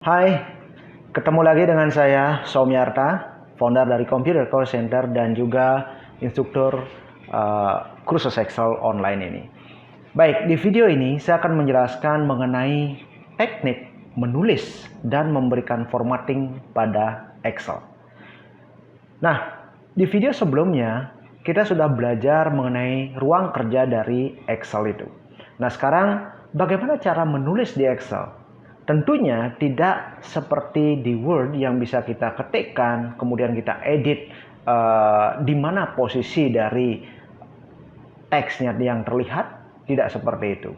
Hai, ketemu lagi dengan saya Soumyarta, founder dari Computer Call Center dan juga instruktur kursus Excel online ini. Baik, di video ini saya akan menjelaskan mengenai teknik menulis dan memberikan formatting pada Excel. Nah, di video sebelumnya kita sudah belajar mengenai ruang kerja dari Excel itu. Nah, sekarang bagaimana cara menulis di Excel? Tentunya tidak seperti di Word yang bisa kita ketikkan, kemudian kita edit di mana posisi dari teksnya yang terlihat, tidak seperti itu.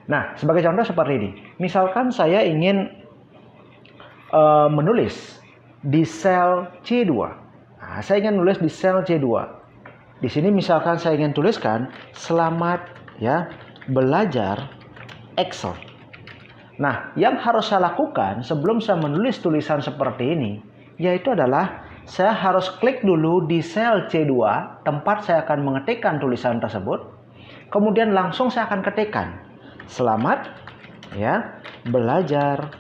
Nah, sebagai contoh seperti ini. Misalkan saya ingin menulis di sel C2. Nah, saya ingin menulis di sel C2. Di sini misalkan saya ingin tuliskan selamat ya belajar Excel. Nah, yang harus saya lakukan sebelum saya menulis tulisan seperti ini, yaitu adalah saya harus klik dulu di sel C2, tempat saya akan mengetikkan tulisan tersebut. Kemudian langsung saya akan ketikkan, selamat ya, belajar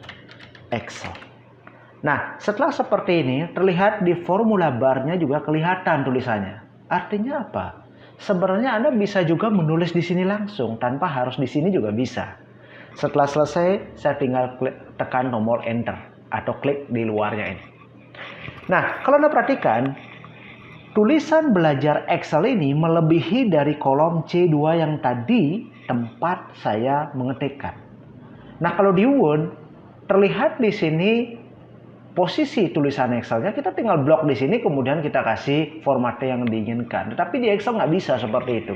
Excel. Nah, setelah seperti ini, terlihat di formula barnya juga kelihatan tulisannya. Artinya apa? Sebenarnya Anda bisa juga menulis di sini langsung, tanpa harus di sini juga bisa. Setelah selesai, saya tinggal tekan tombol Enter atau klik di luarnya ini. Nah, kalau Anda perhatikan, tulisan belajar Excel ini melebihi dari kolom C2 yang tadi tempat saya mengetikkan. Nah, kalau di Word, terlihat di sini posisi tulisan Excelnya, kita tinggal blok di sini, kemudian kita kasih formatnya yang diinginkan. Tetapi di Excel nggak bisa seperti itu.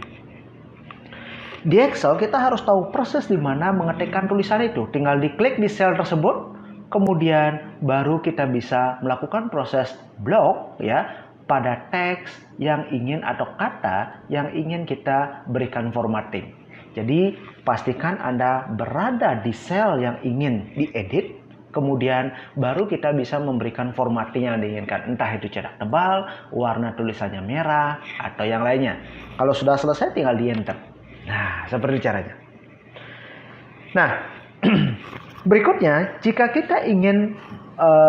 Di Excel kita harus tahu persis di mana mengetikkan tulisan itu. Tinggal diklik di sel tersebut, kemudian baru kita bisa melakukan proses blok ya pada teks yang ingin atau kata yang ingin kita berikan formatting. Jadi pastikan Anda berada di sel yang ingin diedit, kemudian baru kita bisa memberikan formatting yang diinginkan. Entah itu cetak tebal, warna tulisannya merah, atau yang lainnya. Kalau sudah selesai tinggal di enter. Nah, seperti caranya. Nah, berikutnya jika kita ingin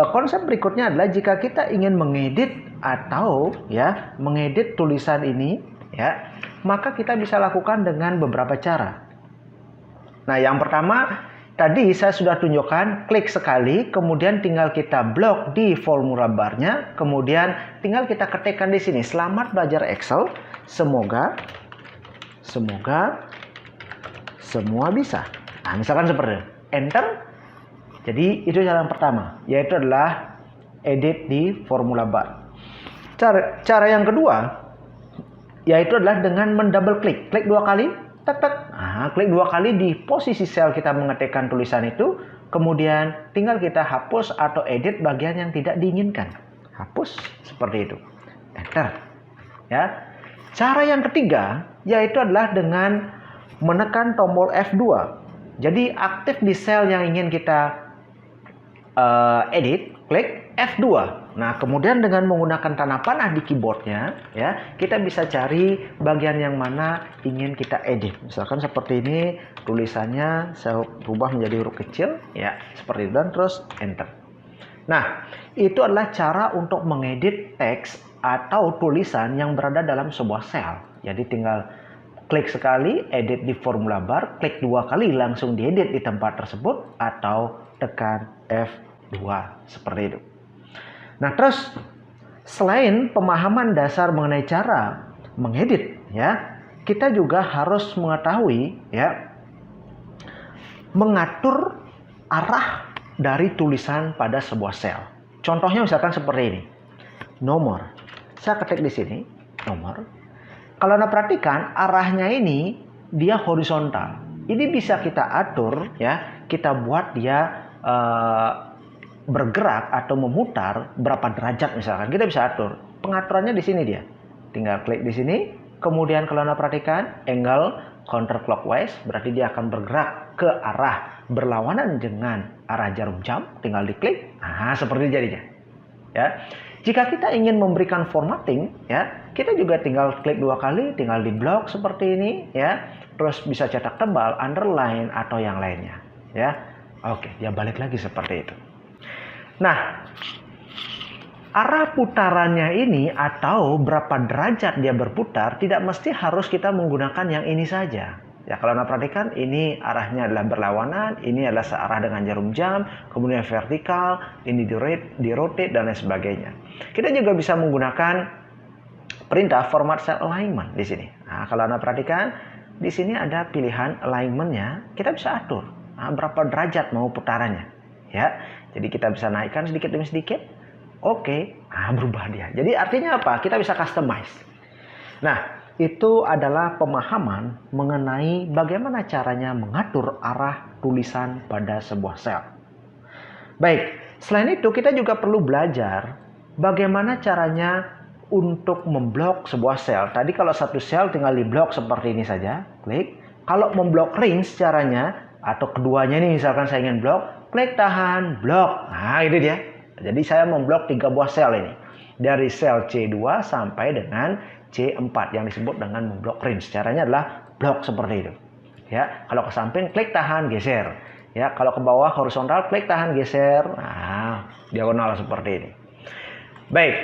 konsep berikutnya adalah jika kita ingin mengedit atau ya mengedit tulisan ini ya, maka kita bisa lakukan dengan beberapa cara. Nah, yang pertama tadi saya sudah tunjukkan, klik sekali, kemudian tinggal kita blok di formula barnya, kemudian tinggal kita ketikkan di sini, selamat belajar Excel, semoga semua bisa. Nah, misalkan seperti itu. Enter. Jadi itu cara yang pertama, yaitu adalah edit di formula bar. Cara yang kedua, yaitu adalah dengan mendouble klik. Klik dua kali, tek. Nah, klik dua kali di posisi sel kita mengetikkan tulisan itu, kemudian tinggal kita hapus atau edit bagian yang tidak diinginkan. Hapus seperti itu. Enter. Ya. Cara yang ketiga yaitu adalah dengan menekan tombol F2. Jadi aktif di sel yang ingin kita edit, klik F2. Nah, kemudian dengan menggunakan tanda panah di keyboardnya, ya, kita bisa cari bagian yang mana ingin kita edit. Misalkan seperti ini, tulisannya saya rubah menjadi huruf kecil, ya, seperti itu, dan terus enter. Nah, itu adalah cara untuk mengedit teks atau tulisan yang berada dalam sebuah sel. Jadi tinggal klik sekali, edit di formula bar, klik dua kali langsung diedit di tempat tersebut, atau tekan F2 seperti itu. Nah, terus selain pemahaman dasar mengenai cara mengedit, ya, kita juga harus mengetahui, ya, mengatur arah dari tulisan pada sebuah sel. Contohnya misalkan seperti ini, nomor. Saya ketik di sini, nomor. Kalau Anda perhatikan, arahnya ini dia horizontal. Ini bisa kita atur, ya, kita buat dia bergerak atau memutar berapa derajat misalkan. Kita bisa atur. Pengaturannya di sini dia. Tinggal klik di sini. Kemudian kalau Anda perhatikan, angle counterclockwise, berarti dia akan bergerak ke arah berlawanan dengan arah jarum jam. Tinggal diklik. Nah, seperti jadinya. Ya. Jika kita ingin memberikan formatting, ya, kita juga tinggal klik dua kali, tinggal di blok seperti ini, ya. Terus bisa cetak tebal, underline atau yang lainnya, ya. Oke, dia balik lagi seperti itu. Nah, arah putarannya ini atau berapa derajat dia berputar tidak mesti harus kita menggunakan yang ini saja. Ya, kalau Anda perhatikan ini arahnya adalah berlawanan, ini adalah searah dengan jarum jam, kemudian vertikal, ini di rotate dan lain sebagainya. Kita juga bisa menggunakan perintah format cell alignment di sini. Nah, kalau Anda perhatikan di sini ada pilihan alignmentnya, kita bisa atur berapa derajat mau putarannya. Ya, jadi kita bisa naikkan sedikit demi sedikit. Oke, berubah dia. Jadi artinya apa? Kita bisa customize. Nah, itu adalah pemahaman mengenai bagaimana caranya mengatur arah tulisan pada sebuah sel. Baik, selain itu kita juga perlu belajar bagaimana caranya untuk memblok sebuah sel. Tadi kalau satu sel tinggal diblok seperti ini saja, klik. Kalau memblok range caranya, atau keduanya nih misalkan saya ingin blok, klik tahan, blok. Nah, ini dia. Jadi saya memblok 3 buah sel ini. Dari sel C2 sampai dengan C4 yang disebut dengan memblok range. Caranya adalah blok seperti itu. Ya, kalau ke samping klik tahan geser. Ya, kalau ke bawah horizontal klik tahan geser. Nah, diagonal seperti ini. Baik.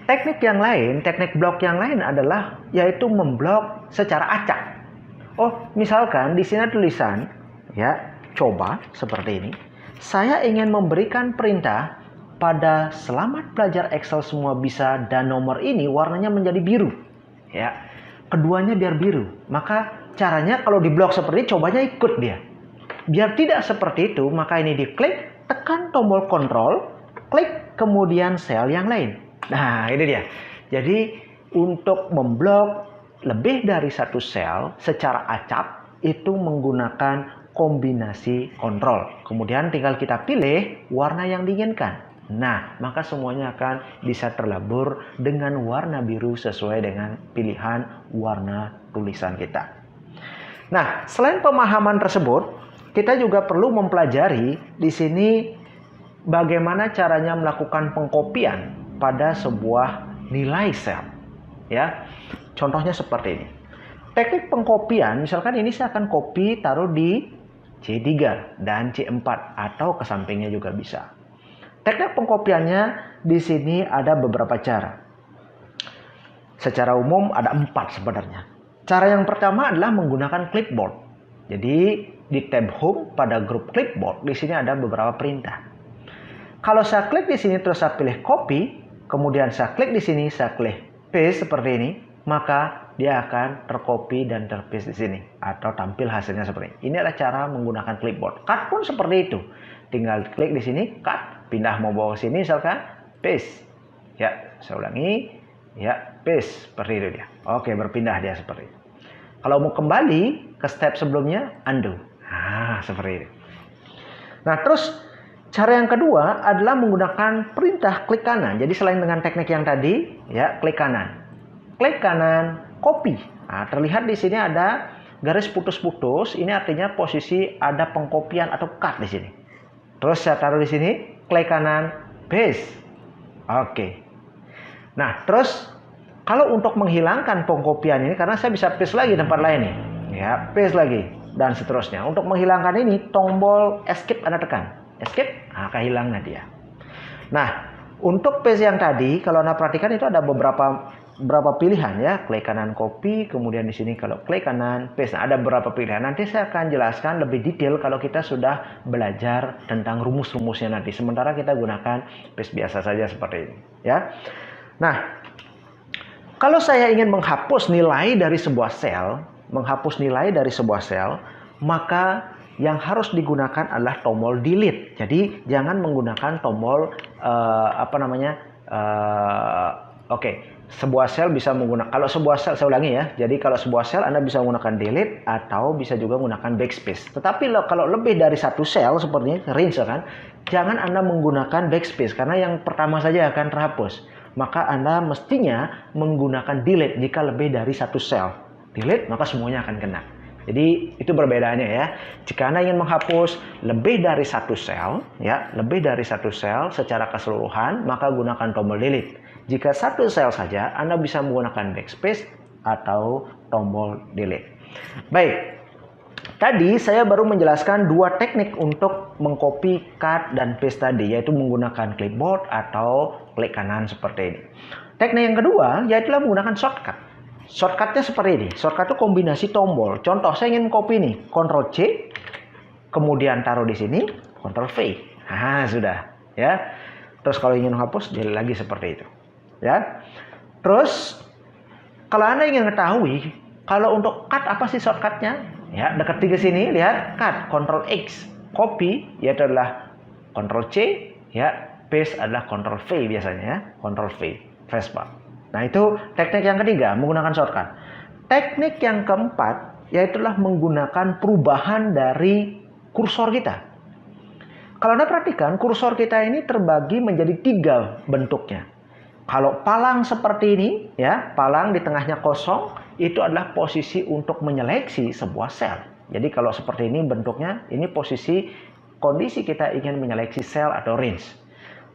Teknik yang lain, teknik blok yang lain adalah yaitu memblok secara acak. Oh, misalkan di sini tulisan ya, coba seperti ini. Saya ingin memberikan perintah pada selamat belajar Excel semua bisa dan nomor ini warnanya menjadi biru. Ya, keduanya biar biru. Maka caranya kalau diblok seperti ini, cobanya ikut dia. Biar tidak seperti itu, maka ini diklik, tekan tombol kontrol, klik kemudian sel yang lain. Nah, ini dia. Jadi untuk memblok lebih dari satu sel secara acak itu menggunakan kombinasi kontrol. Kemudian tinggal kita pilih warna yang diinginkan. Nah, maka semuanya akan bisa terlabur dengan warna biru sesuai dengan pilihan warna tulisan kita. Nah, selain pemahaman tersebut, kita juga perlu mempelajari di sini bagaimana caranya melakukan pengkopian pada sebuah nilai sel. Ya, contohnya seperti ini. Teknik pengkopian, misalkan ini saya akan copy taruh di C3 dan C4 atau ke sampingnya juga bisa. Teknik pengkopiannya di sini ada beberapa cara. Secara umum ada 4 sebenarnya. Cara yang pertama adalah menggunakan clipboard. Jadi di tab home pada grup clipboard di sini ada beberapa perintah. Kalau saya klik di sini terus saya pilih copy, kemudian saya klik di sini saya klik paste seperti ini, maka dia akan tercopy dan terpaste di sini atau tampil hasilnya seperti ini. Ini adalah cara menggunakan clipboard. Cut pun seperti itu. Tinggal klik di sini, cut, pindah mau bawa ke sini misalkan, paste. Ya, saya ulangi. Ya, paste seperti itu dia. Oke, berpindah dia seperti itu. Kalau mau kembali ke step sebelumnya, undo. Nah, seperti itu. Nah, terus cara yang kedua adalah menggunakan perintah klik kanan. Jadi selain dengan teknik yang tadi, ya, klik kanan. Klik kanan, copy. Nah, terlihat di sini ada garis putus-putus. Ini artinya posisi ada pengkopian atau cut di sini. Terus saya taruh di sini, klik kanan, paste. Oke. Nah, terus kalau untuk menghilangkan pengkopian ini, karena saya bisa paste lagi tempat lain nih. Ya, paste lagi dan seterusnya. Untuk menghilangkan ini, tombol escape Anda tekan. Escape, kehilang dia. Nah, untuk paste yang tadi, kalau Anda perhatikan itu ada beberapa pilihan ya. Klik kanan copy, kemudian di sini kalau klik kanan paste. Nah, ada beberapa pilihan. Nanti saya akan jelaskan lebih detail kalau kita sudah belajar tentang rumus-rumusnya nanti. Sementara kita gunakan paste biasa saja seperti ini, ya. Nah, kalau saya ingin menghapus nilai dari sebuah sel, maka yang harus digunakan adalah tombol delete. Jadi jangan menggunakan tombol sebuah sel bisa menggunakan, kalau sebuah sel, saya ulangi ya. Jadi kalau sebuah sel Anda bisa menggunakan delete atau bisa juga menggunakan backspace. Tetapi kalau lebih dari satu sel seperti ini, range kan, jangan Anda menggunakan backspace karena yang pertama saja akan terhapus. Maka Anda mestinya menggunakan delete jika lebih dari satu sel. Delete maka semuanya akan kena. Jadi itu perbedaannya ya. Jika Anda ingin menghapus lebih dari satu sel, ya, lebih dari satu sel secara keseluruhan, maka gunakan tombol delete. Jika satu sel saja, Anda bisa menggunakan backspace atau tombol delete. Baik. Tadi saya baru menjelaskan dua teknik untuk mengcopy, cut, dan paste tadi, yaitu menggunakan clipboard atau klik kanan seperti ini. Teknik yang kedua yaitu menggunakan shortcut. Shortcutnya seperti ini. Shortcut itu kombinasi tombol. Contoh, saya ingin copy nih, Ctrl C, kemudian taruh di sini, Ctrl V. Nah, sudah, ya. Terus kalau ingin hapus, jadi lagi seperti itu, ya. Terus kalau Anda ingin mengetahui kalau untuk cut apa sih shortcutnya? Ya, dekati ke sini, lihat cut, Ctrl X, copy yaitu adalah Ctrl C, ya, paste adalah Ctrl V biasanya, ya, Ctrl V, spacebar. Nah, itu teknik yang ketiga, menggunakan shortcut. Teknik yang keempat yaitu menggunakan perubahan dari kursor kita. Kalau Anda perhatikan, kursor kita ini terbagi menjadi 3 bentuknya. Kalau palang seperti ini, ya, palang di tengahnya kosong, itu adalah posisi untuk menyeleksi sebuah sel. Jadi kalau seperti ini bentuknya, ini posisi kondisi kita ingin menyeleksi sel atau range.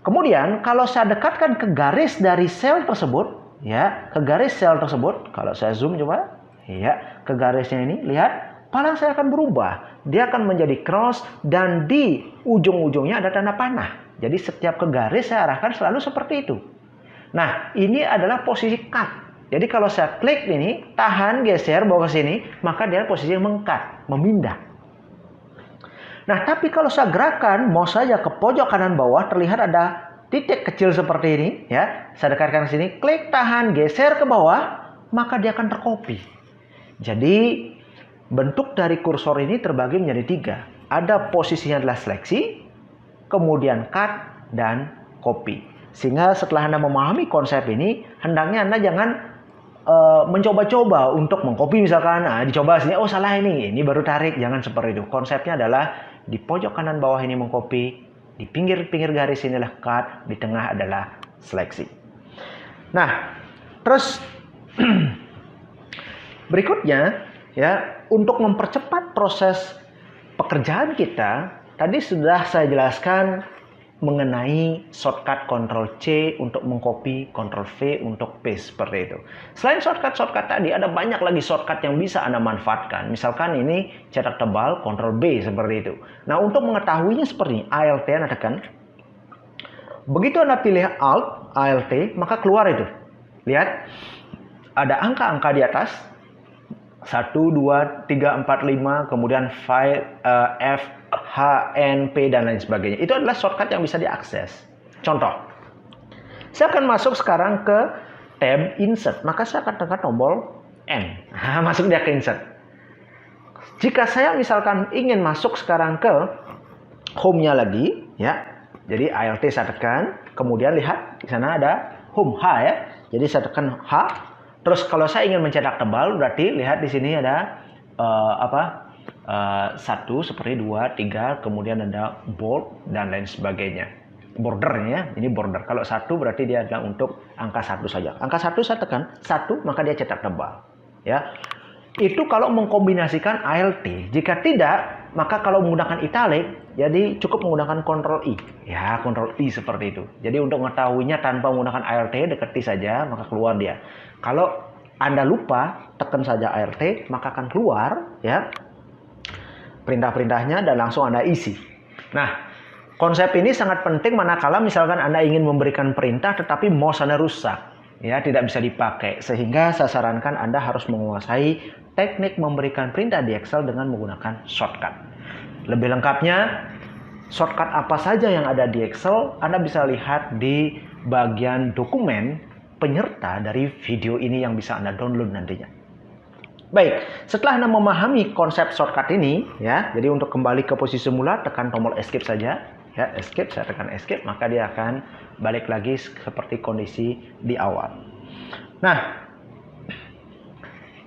Kemudian kalau saya dekatkan ke garis dari sel tersebut, ya, ke garis sel tersebut, kalau saya zoom coba, ya, ke garisnya ini, lihat, palang saya akan berubah. Dia akan menjadi cross dan di ujung-ujungnya ada tanda panah. Jadi setiap ke garis saya arahkan selalu seperti itu. Nah, ini adalah posisi cut. Jadi kalau saya klik ini, tahan, geser, bawa ke sini, maka dia posisi meng-cut, memindah. Nah, tapi kalau saya gerakan, mouse saja ke pojok kanan bawah, terlihat ada titik kecil seperti ini, ya. Saya dekatkan ke sini, klik, tahan, geser ke bawah, maka dia akan tercopy. Jadi, bentuk dari kursor ini terbagi menjadi 3. Ada posisinya adalah seleksi, kemudian cut, dan copy. Sehingga setelah Anda memahami konsep ini, hendaknya Anda jangan mencoba-coba untuk mengcopy misalkan, dicoba sini, oh salah ini baru tarik, jangan seperti itu. Konsepnya adalah di pojok kanan bawah ini mengcopy, di pinggir-pinggir garis ini adalah cut, di tengah adalah seleksi. Nah, terus berikutnya, ya, untuk mempercepat proses pekerjaan kita, tadi sudah saya jelaskan mengenai shortcut Ctrl C untuk mengcopy, Ctrl V untuk paste seperti itu. Selain shortcut tadi, ada banyak lagi shortcut yang bisa Anda manfaatkan. Misalkan ini cetak tebal, Ctrl B seperti itu. Nah, untuk mengetahuinya seperti ini, Alt Anda tekan. Begitu Anda pilih Alt, maka keluar itu. Lihat, ada angka-angka di atas. 1, 2, 3, 4, 5, kemudian file F, H, N, P, dan lain sebagainya. Itu adalah shortcut yang bisa diakses. Contoh, saya akan masuk sekarang ke tab Insert, maka saya akan tekan tombol N. Masuk dia ke Insert. Jika saya misalkan ingin masuk sekarang ke Home-nya lagi, ya, jadi Alt saya tekan, kemudian lihat di sana ada Home H, ya. Jadi saya tekan H. Terus kalau saya ingin mencetak tebal, berarti lihat di sini ada 1 seperti 2, 3, kemudian ada bold dan lain sebagainya. Bordernya, ini border. Kalau 1 berarti dia adalah untuk angka 1 saja. Angka 1 saya tekan 1, maka dia cetak tebal. Ya, itu kalau mengkombinasikan Alt. Jika tidak, maka kalau menggunakan italic, jadi cukup menggunakan Ctrl I. Ya, Ctrl I seperti itu. Jadi untuk mengetahuinya tanpa menggunakan Alt, dekati saja, maka keluar dia. Kalau Anda lupa, tekan saja Alt, maka akan keluar, ya, perintah-perintahnya dan langsung Anda isi. Nah, konsep ini sangat penting manakala misalkan Anda ingin memberikan perintah tetapi mouse Anda rusak, ya, tidak bisa dipakai. Sehingga saya sarankan Anda harus menguasai teknik memberikan perintah di Excel dengan menggunakan shortcut. Lebih lengkapnya, shortcut apa saja yang ada di Excel, Anda bisa lihat di bagian dokumen penyerta dari video ini yang bisa Anda download nantinya. Baik, setelah Anda memahami konsep shortcut ini, ya, jadi untuk kembali ke posisi semula, tekan tombol escape saja, ya, escape, saya tekan escape, maka dia akan balik lagi seperti kondisi di awal. Nah,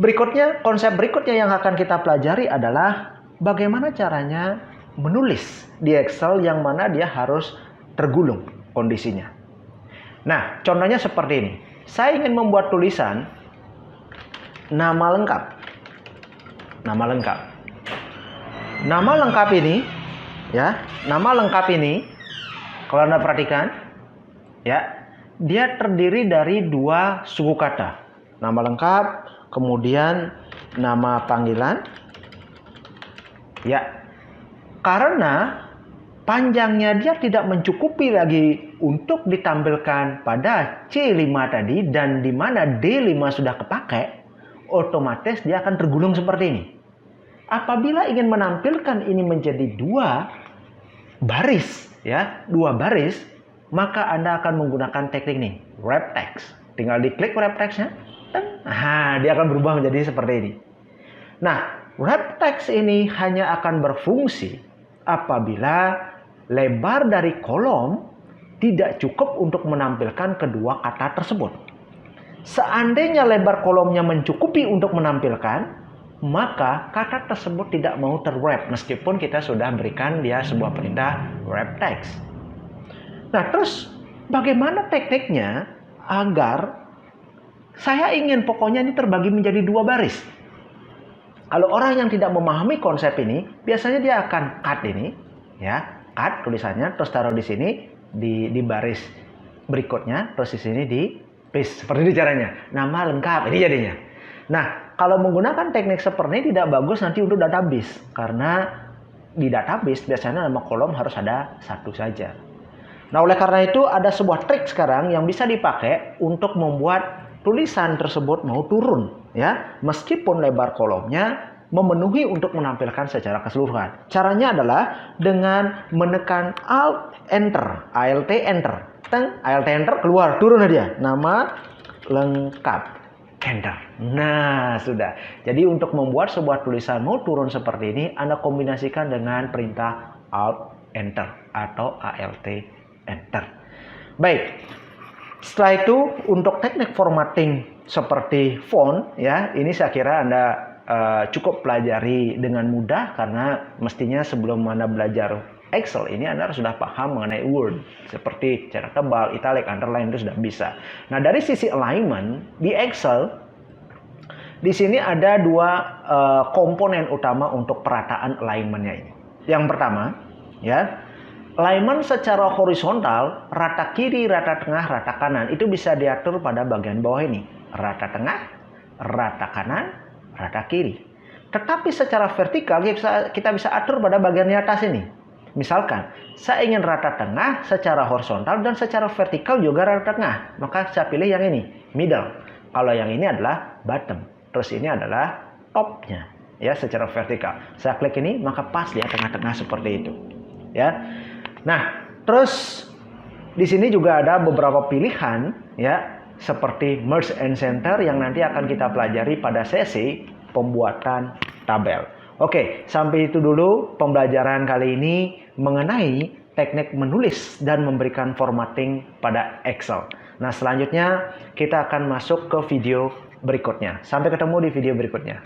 berikutnya, konsep berikutnya yang akan kita pelajari adalah bagaimana caranya menulis di Excel yang mana dia harus tergulung kondisinya. Nah, contohnya seperti ini. Saya ingin membuat tulisan nama lengkap. Nama lengkap. Nama lengkap ini, ya, nama lengkap ini, kalau Anda perhatikan, ya, dia terdiri dari 2 suku kata. Nama lengkap, kemudian nama panggilan, Ya, karena panjangnya dia tidak mencukupi lagi untuk ditampilkan pada C5 tadi, dan di mana D5 sudah kepakai, otomatis dia akan tergulung seperti ini. Apabila ingin menampilkan ini menjadi dua baris, ya, dua baris, maka Anda akan menggunakan teknik ini, wrap text. Tinggal diklik wrap text-nya, nah, dia akan berubah menjadi seperti ini. Nah, wrap text ini hanya akan berfungsi apabila lebar dari kolom tidak cukup untuk menampilkan kedua kata tersebut. Seandainya lebar kolomnya mencukupi untuk menampilkan, maka kata tersebut tidak mau terwrap meskipun kita sudah berikan dia sebuah perintah wrap text. Nah, terus bagaimana tekniknya agar saya ingin pokoknya ini terbagi menjadi dua baris? Kalau orang yang tidak memahami konsep ini, biasanya dia akan cut ini, ya, cut tulisannya, terus taruh di sini di baris berikutnya, terus di sini di paste. Seperti itu caranya. Nama lengkap ini jadinya. Nah, kalau menggunakan teknik seperti ini tidak bagus nanti untuk database, karena di database biasanya nama kolom harus ada satu saja. Nah, oleh karena itu ada sebuah trik sekarang yang bisa dipakai untuk membuat tulisan tersebut mau turun, ya, meskipun lebar kolomnya memenuhi untuk menampilkan secara keseluruhan. Caranya adalah dengan menekan Alt Enter, Alt Enter, Alt Enter, keluar, turun aja, nama lengkap, Enter. Nah, sudah. Jadi untuk membuat sebuah tulisan mau turun seperti ini, Anda kombinasikan dengan perintah Alt Enter atau Alt Enter. Baik. Setelah itu untuk teknik formatting seperti font, ya, ini saya kira Anda cukup pelajari dengan mudah, karena mestinya sebelum Anda belajar Excel ini Anda sudah paham mengenai Word, seperti cetak tebal, italic, underline, itu sudah bisa. Nah, dari sisi alignment di Excel, di sini ada dua komponen utama untuk perataan alignmentnya ini. Yang pertama, ya, alignment secara horizontal, rata kiri, rata tengah, rata kanan, itu bisa diatur pada bagian bawah ini. Rata tengah, rata kanan, rata kiri. Tetapi secara vertikal kita bisa atur pada bagian di atas ini. Misalkan, saya ingin rata tengah secara horizontal dan secara vertikal juga rata tengah. Maka saya pilih yang ini, middle. Kalau yang ini adalah bottom. Terus ini adalah topnya, ya, secara vertikal. Saya klik ini, maka pas dia tengah-tengah seperti itu. Ya. Nah, terus di sini juga ada beberapa pilihan, ya, seperti merge and center yang nanti akan kita pelajari pada sesi pembuatan tabel. Oke, sampai itu dulu pembelajaran kali ini mengenai teknik menulis dan memberikan formatting pada Excel. Nah, selanjutnya kita akan masuk ke video berikutnya. Sampai ketemu di video berikutnya.